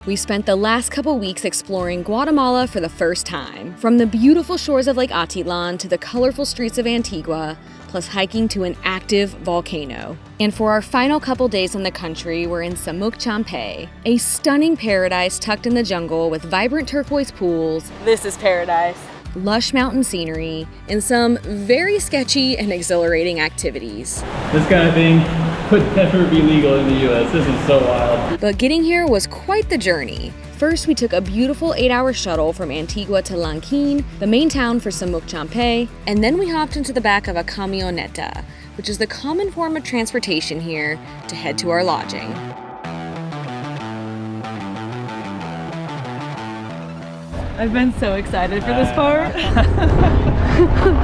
We spent the last couple weeks exploring Guatemala for the first time. From the beautiful shores of Lake Atitlan to the colorful streets of Antigua, plus hiking to an active volcano. And for our final couple days in the country, we're in Semuc Champey, a stunning paradise tucked in the jungle with vibrant turquoise pools. This is paradise. Lush mountain scenery, and some very sketchy and exhilarating activities. This kind of thing would never be legal in the US. This is so wild. But getting here was quite the journey. First, we took a beautiful 8-hour shuttle from Antigua to Lanquin, the main town for Semuc Champey, and then we hopped into the back of a camioneta, which is the common form of transportation here, to head to our lodging. I've been so excited for this part.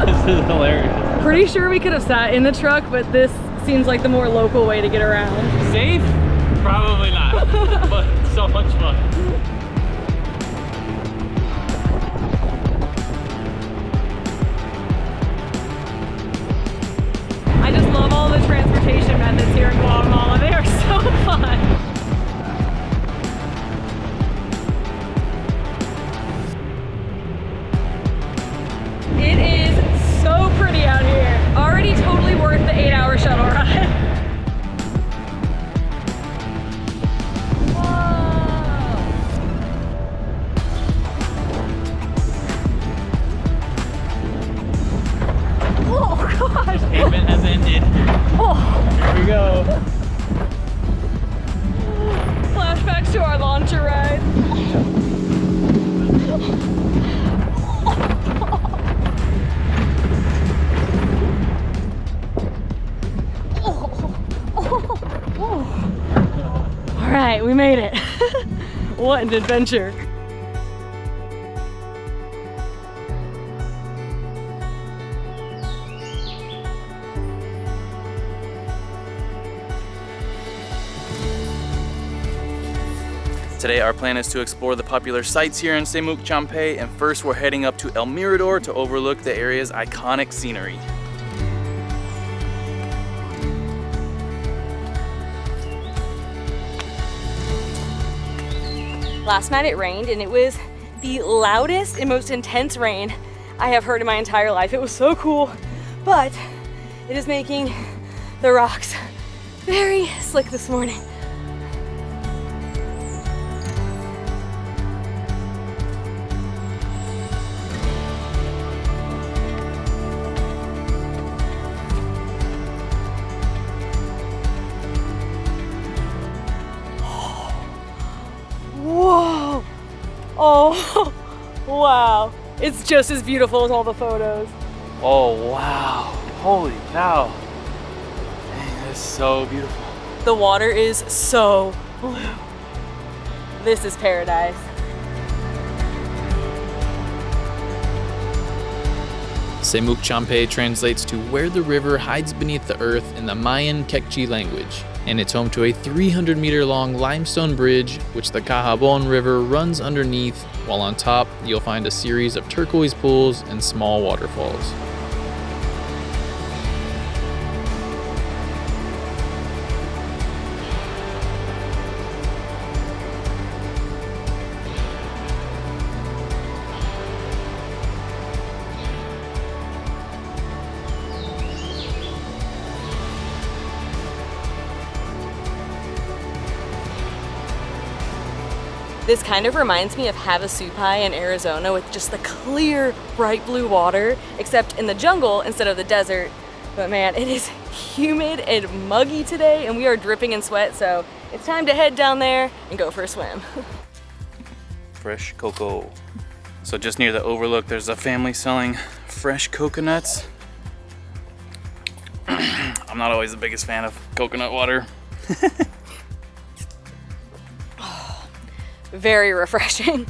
This is hilarious. Pretty sure we could have sat in the truck, but this seems like the more local way to get around. Safe? Probably not, but so much fun. I just love all the transportation methods here in Guatemala. They are so fun. It is so pretty out here. Already totally worth the 8-hour shuttle ride. Whoa! Oh gosh! Payment has ended. Oh. Here we go. Flashbacks to our launcher ride. All right, we made it. What an adventure. Today our plan is to explore the popular sites here in Semuc Champey, and first we're heading up to El Mirador to overlook the area's iconic scenery. Last night it rained, and it was the loudest and most intense rain I have heard in my entire life. It was so cool, but it is making the rocks very slick this morning. Whoa! Oh, wow. It's just as beautiful as all the photos. Oh wow, holy cow. Dang, that is so beautiful. The water is so blue. This is paradise. Semuc Champey translates to where the river hides beneath the earth in the Mayan Quechua language, and it's home to a 300-meter-long limestone bridge which the Cahabón River runs underneath, while on top you'll find a series of turquoise pools and small waterfalls. This kind of reminds me of Havasupai in Arizona with just the clear, bright blue water, except in the jungle instead of the desert. But man, it is humid and muggy today, and we are dripping in sweat, so it's time to head down there and go for a swim. Fresh cocoa. So just near the overlook, there's a family selling fresh coconuts. I'm not always the biggest fan of coconut water. Very refreshing.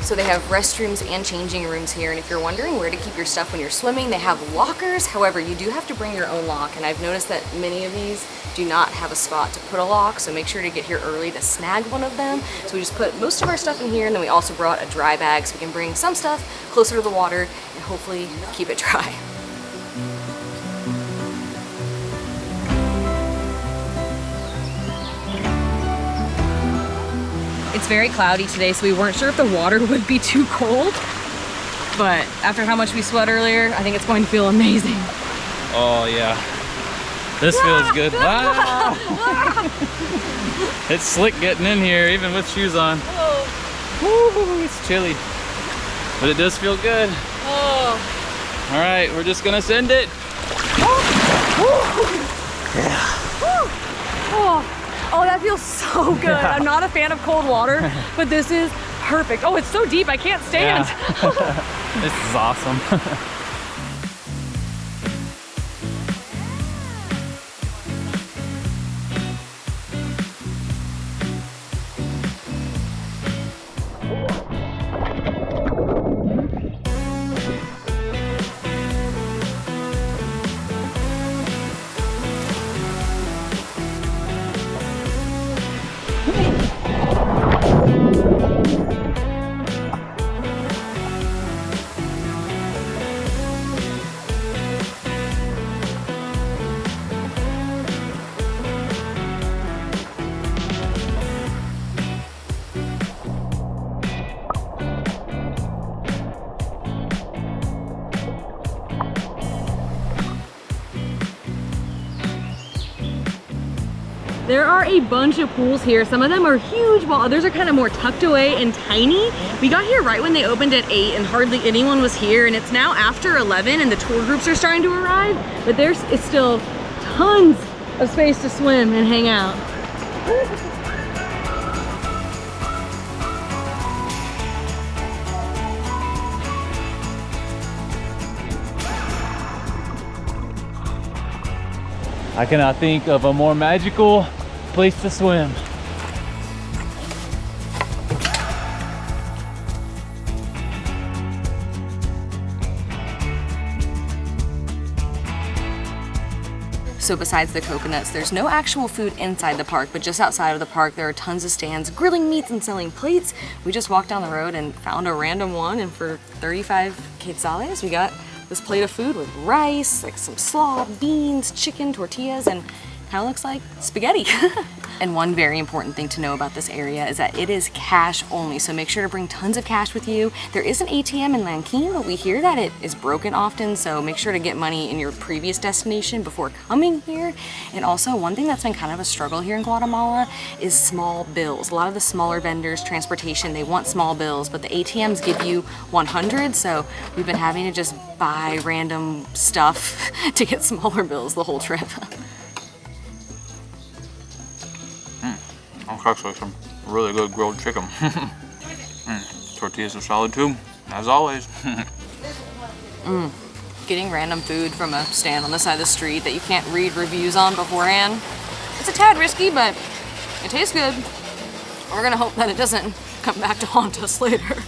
So they have restrooms and changing rooms here, and if you're wondering where to keep your stuff when you're swimming, they have lockers. However, you do have to bring your own lock, and I've noticed that many of these do not have a spot to put a lock, so make sure to get here early to snag one of them. So we just put most of our stuff in here, and then we also brought a dry bag so we can bring some stuff closer to the water and hopefully keep it dry. It's very cloudy today, so we weren't sure if the water would be too cold. But after how much we sweat earlier, I think it's going to feel amazing. Oh yeah, this feels good. Ah! It's slick getting in here, even with shoes on. Woo, it's chilly, but it does feel good. Oh. All right, we're just gonna send it. Oh, that feels so good. Yeah. I'm not a fan of cold water, but this is perfect. Oh, it's so deep, I can't stand. Yeah. This is awesome. There are a bunch of pools here. Some of them are huge, while others are kind of more tucked away and tiny. We got here right when they opened at 8 and hardly anyone was here, and it's now after 11 and the tour groups are starting to arrive, but there's still tons of space to swim and hang out. I cannot think of a more magical place to swim. So besides the coconuts, there's no actual food inside the park, but just outside of the park, there are tons of stands grilling meats and selling plates. We just walked down the road and found a random one, and for 35 quetzales, we got this plate of food with rice, like some slaw, beans, chicken, tortillas, and kind of looks like spaghetti. And one very important thing to know about this area is that it is cash only, so make sure to bring tons of cash with you. There is an ATM in Lanquin, but we hear that it is broken often, so make sure to get money in your previous destination before coming here. And also, one thing that's been kind of a struggle here in Guatemala is small bills. A lot of the smaller vendors, transportation, they want small bills, but the ATMs give you 100, so we've been having to just buy random stuff to get smaller bills the whole trip. That's actually some really good grilled chicken. Tortillas are solid too, as always. Getting random food from a stand on the side of the street that you can't read reviews on beforehand, it's a tad risky, but it tastes good. We're gonna hope that it doesn't come back to haunt us later.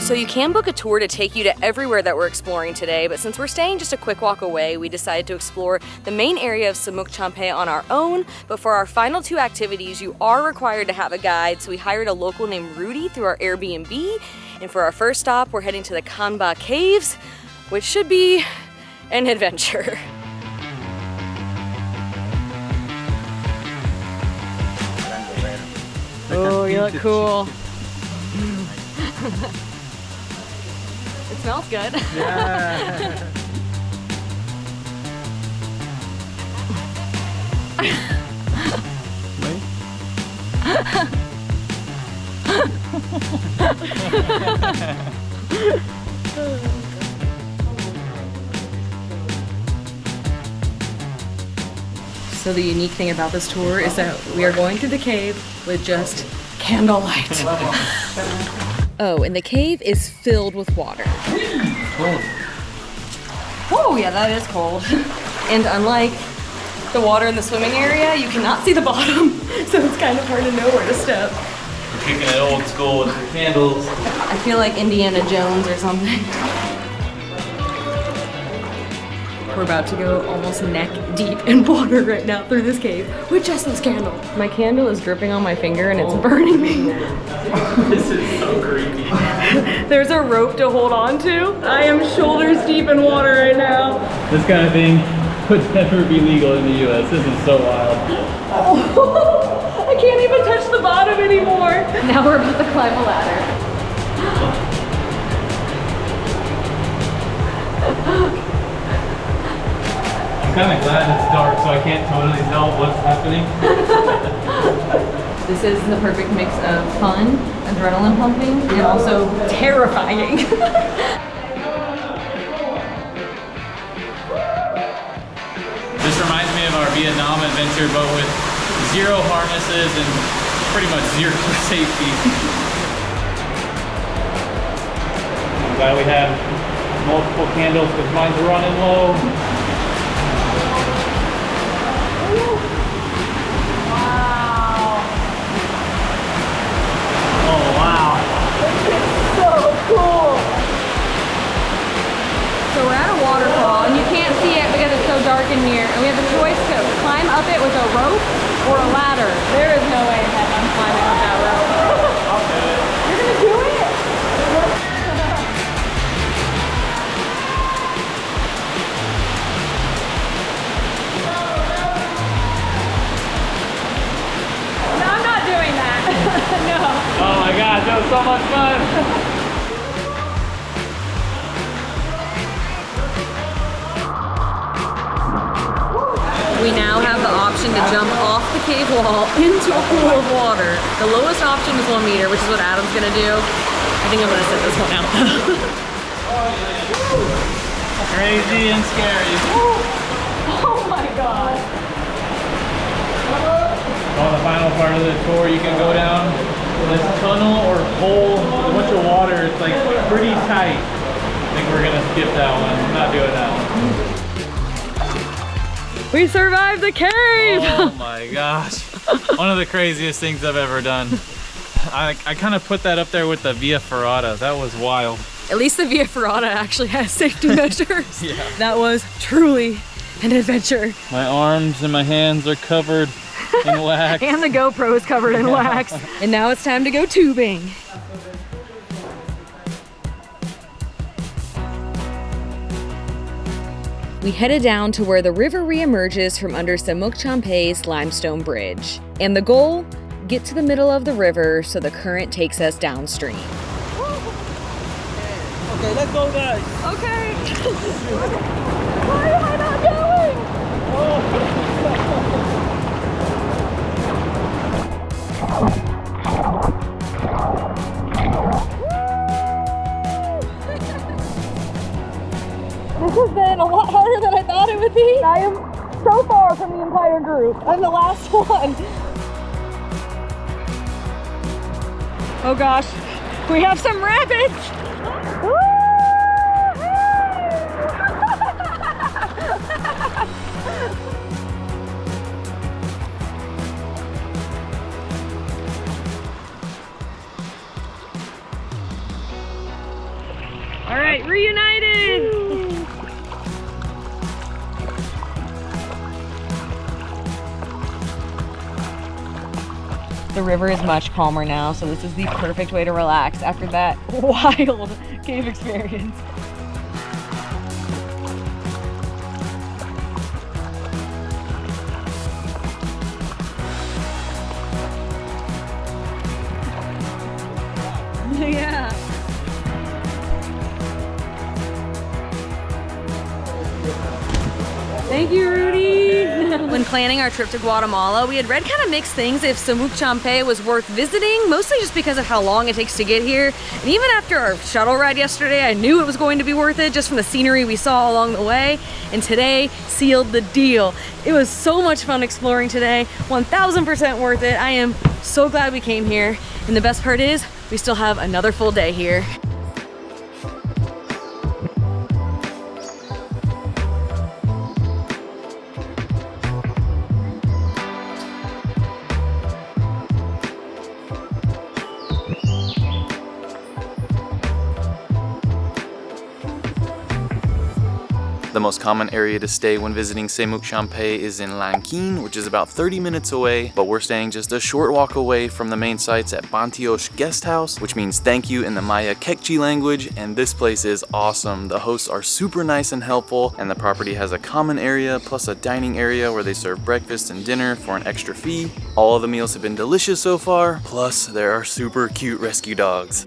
So you can book a tour to take you to everywhere that we're exploring today, but since we're staying just a quick walk away, we decided to explore the main area of Semuc Champey on our own. But for our final two activities, you are required to have a guide, so we hired a local named Rudy through our Airbnb. And for our first stop, we're heading to the Kanba Caves, which should be an adventure. Oh, you look cool. It smells good. Yeah. So the unique thing about this tour is that we are going through the cave with just candlelight. Oh, and the cave is filled with water. Oh yeah, that is cold. And unlike the water in the swimming area, you cannot see the bottom, so it's kind of hard to know where to step. We're kicking it old school with the candles. I feel like Indiana Jones or something. We're about to go almost neck deep in water right now through this cave with just this candle. My candle is dripping on my finger and it's burning me. This is so creepy. There's a rope to hold on to. I am shoulders deep in water right now. This kind of thing would never be legal in the US. This is so wild. Oh, I can't even touch the bottom anymore. Now we're about to climb a ladder. I'm kind of glad it's dark so I can't totally tell what's happening. This is the perfect mix of fun, adrenaline pumping, and also terrifying. This reminds me of our Vietnam adventure, but with 0 harnesses and pretty much 0 safety. I'm glad we have multiple candles because mine's running low. Wow. Oh wow. This is so cool. So we're at a waterfall and you can't see it because it's so dark in here. And we have a choice to climb up it with a rope or a ladder. There is no way in heck I'm climbing up that rope. I'll do it. You're gonna do it? No, I'm not doing that. No. Oh my gosh, that was so much fun. We now have the option to jump off the cave wall into a pool of water. The lowest option is 1 meter, which is what Adam's gonna do. I think I'm gonna sit this one out. Crazy and scary. Oh my god. On the final part of the tour, you can go down this tunnel or hole with a bunch of water. It's like pretty tight. I think we're gonna skip that one. I'm not doing that one. We survived the cave! Oh my gosh. One of the craziest things I've ever done. I kind of put that up there with the Via Ferrata. That was wild. At least the Via Ferrata actually has safety measures. Yeah. That was truly an adventure. My arms and my hands are covered in wax. And the GoPro is covered in wax. And now it's time to go tubing. We headed down to where the river reemerges from under Semuc Champey's limestone bridge. And the goal? Get to the middle of the river so the current takes us downstream. Okay, let's go guys. Okay. Why am I not going? This has been a lot harder than I thought it would be. I am so far from the entire group. I'm the last one. Oh gosh, we have some rabbits. All right, reunited. The river is much calmer now, so this is the perfect way to relax after that wild cave experience. Yeah. Thank you, Rudy. When planning our trip to Guatemala, we had read kind of mixed things if Semuc Champey was worth visiting, mostly just because of how long it takes to get here. And even after our shuttle ride yesterday, I knew it was going to be worth it just from the scenery we saw along the way. And today sealed the deal. It was so much fun exploring today, 1000% worth it. I am so glad we came here. And the best part is, we still have another full day here. The most common area to stay when visiting Semuc Champey is in Lanquin, which is about 30 minutes away, but we're staying just a short walk away from the main sites at Guesthouse Guesthouse, which means thank you in the Maya Kekchi language, and this place is awesome. The hosts are super nice and helpful, and the property has a common area plus a dining area where they serve breakfast and dinner for an extra fee. All of the meals have been delicious so far, plus there are super cute rescue dogs.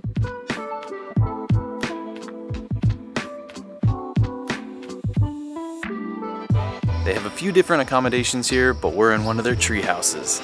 They have a few different accommodations here, but we're in one of their tree houses.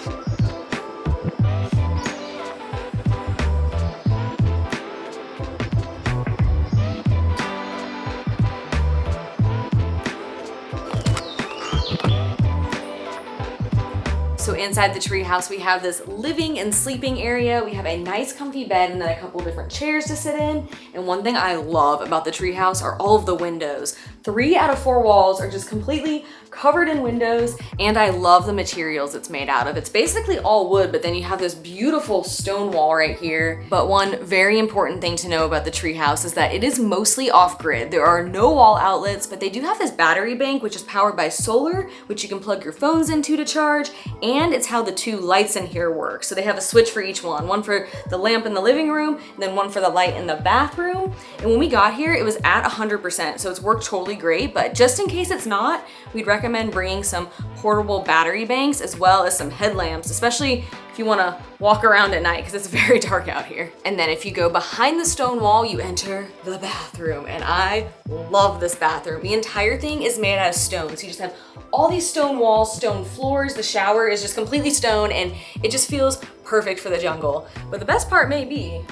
So inside the treehouse, we have this living and sleeping area. We have a nice comfy bed and then a couple different chairs to sit in. And one thing I love about the treehouse are all of the windows. 3 out of 4 walls are just completely covered in windows, and I love the materials it's made out of. It's basically all wood, but then you have this beautiful stone wall right here. But one very important thing to know about the treehouse is that it is mostly off-grid. There are no wall outlets, but they do have this battery bank, which is powered by solar, which you can plug your phones into to charge, and it's how the 2 lights in here work. So they have a switch for each one for the lamp in the living room, and then one for the light in the bathroom. And when we got here, it was at 100%, so it's worked totally great, but just in case it's not, we'd recommend bringing some portable battery banks as well as some headlamps, especially if you want to walk around at night because it's very dark out here. And then if you go behind the stone wall, you enter the bathroom, and I love this bathroom. The entire thing is made out of stone, so you just have all these stone walls, stone floors. The shower is just completely stone, and it just feels perfect for the jungle. But the best part may be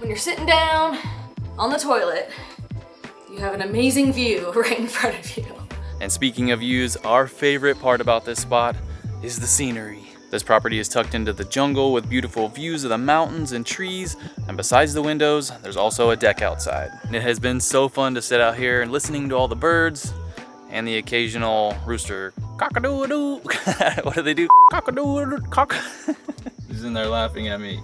when you're sitting down on the toilet, you have an amazing view right in front of you. And speaking of views, our favorite part about this spot is the scenery. This property is tucked into the jungle with beautiful views of the mountains and trees, and besides the windows, there's also a deck outside. And it has been so fun to sit out here and listening to all the birds and the occasional rooster. Cock-a-doo-a-doo. What do they do? Cock-a-doo-a-doo. Cock. He's in there laughing at me.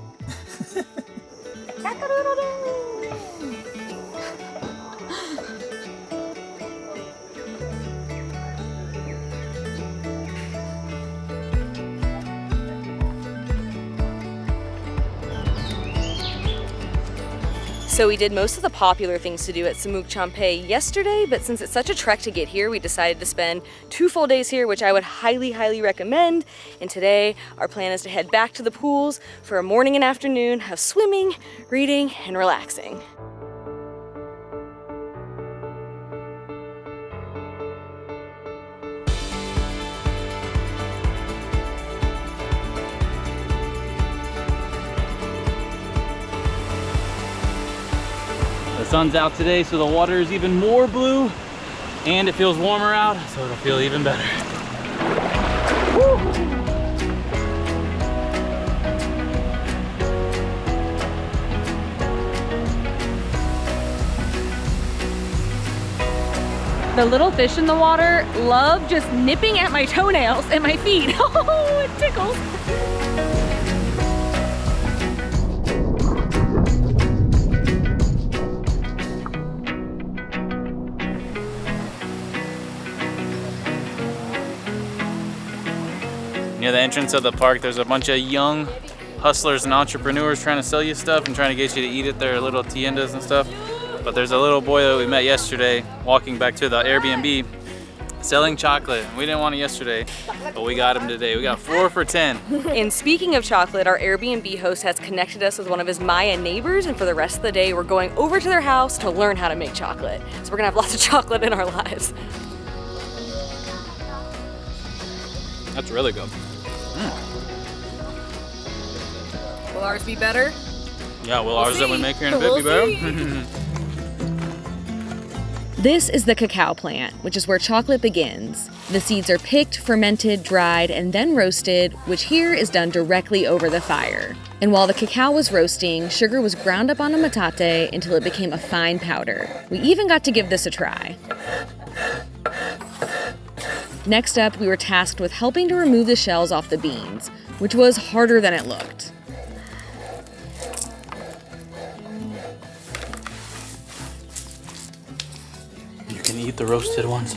So we did most of the popular things to do at Semuc Champey yesterday, but since it's such a trek to get here, we decided to spend 2 full days here, which I would highly, highly recommend. And today, our plan is to head back to the pools for a morning and afternoon of swimming, reading, and relaxing. The sun's out today, so the water is even more blue, and it feels warmer out, so it'll feel even better. Woo! The little fish in the water love just nipping at my toenails and my feet. Oh, it tickles. Near the entrance of the park, there's a bunch of young hustlers and entrepreneurs trying to sell you stuff and trying to get you to eat at their little tiendas and stuff. But there's a little boy that we met yesterday walking back to the Airbnb selling chocolate. We didn't want it yesterday, but we got him today. We got 4 for $10. And speaking of chocolate, our Airbnb host has connected us with one of his Maya neighbors, and for the rest of the day, we're going over to their house to learn how to make chocolate. So we're gonna have lots of chocolate in our lives. That's really good. Will ours be better? Yeah, will ours that we make here in a bit be better? This is the cacao plant, which is where chocolate begins. The seeds are picked, fermented, dried, and then roasted, which here is done directly over the fire. And while the cacao was roasting, sugar was ground up on a metate until it became a fine powder. We even got to give this a try. Next up, we were tasked with helping to remove the shells off the beans, which was harder than it looked. You can can eat the roasted ones.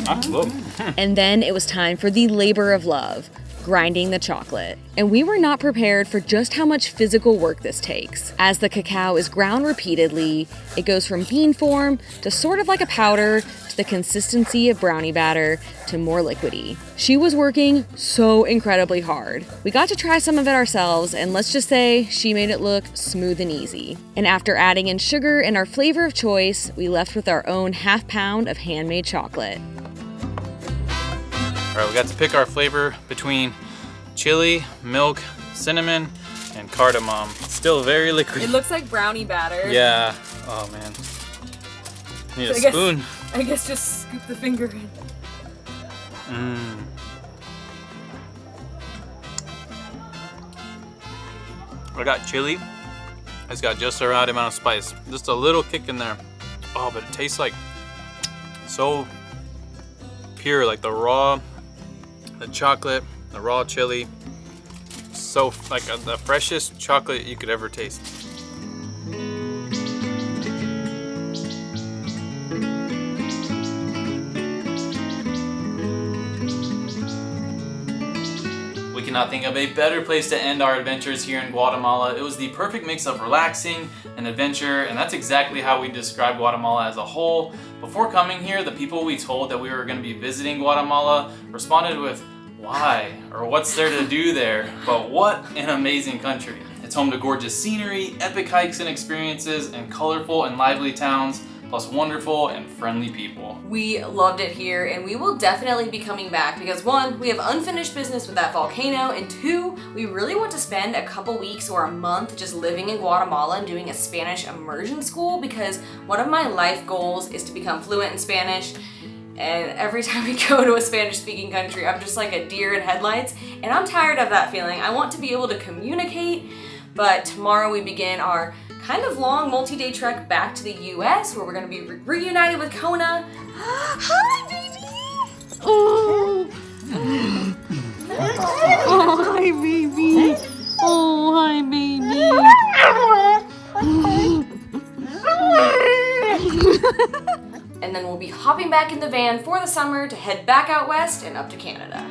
That's good. And then it was time for the labor of love, grinding the chocolate. And we were not prepared for just how much physical work this takes. As the cacao is ground repeatedly, it goes from bean form to sort of like a powder to the consistency of brownie batter to more liquidy. She was working so incredibly hard. We got to try some of it ourselves, and let's just say she made it look smooth and easy. And after adding in sugar and our flavor of choice, we left with our own half pound of handmade chocolate. All right, we got to pick our flavor between chili, milk, cinnamon, and cardamom. Still very liquidy. It looks like brownie batter. Yeah. Oh man. Need a So spoon. I guess just scoop the finger in. I got chili. It's got just the right amount of spice. Just a little kick in there. Oh, but it tastes like so pure, like the chocolate, the raw chili. So like the freshest chocolate you could ever taste. We cannot think of a better place to end our adventures here in Guatemala. It was the perfect mix of relaxing and adventure, and that's exactly how we describe Guatemala as a whole. Before coming here, the people we told that we were going to be visiting Guatemala responded with, "Why?" or "What's there to do there?" But what an amazing country. It's home to gorgeous scenery, epic hikes and experiences, and colorful and lively towns, plus wonderful and friendly people. We loved it here, and we will definitely be coming back because 1, we have unfinished business with that volcano, and 2, we really want to spend a couple weeks or a month just living in Guatemala and doing a Spanish immersion school, because one of my life goals is to become fluent in Spanish. And every time we go to a Spanish-speaking country, I'm just like a deer in headlights, and I'm tired of that feeling. I want to be able to communicate, but tomorrow we begin our kind of long multi-day trek back to the US, where we're gonna be reunited with Kona. Hi, baby! Oh. Oh, hi, baby! Oh, hi, baby! And then we'll be hopping back in the van for the summer to head back out west and up to Canada.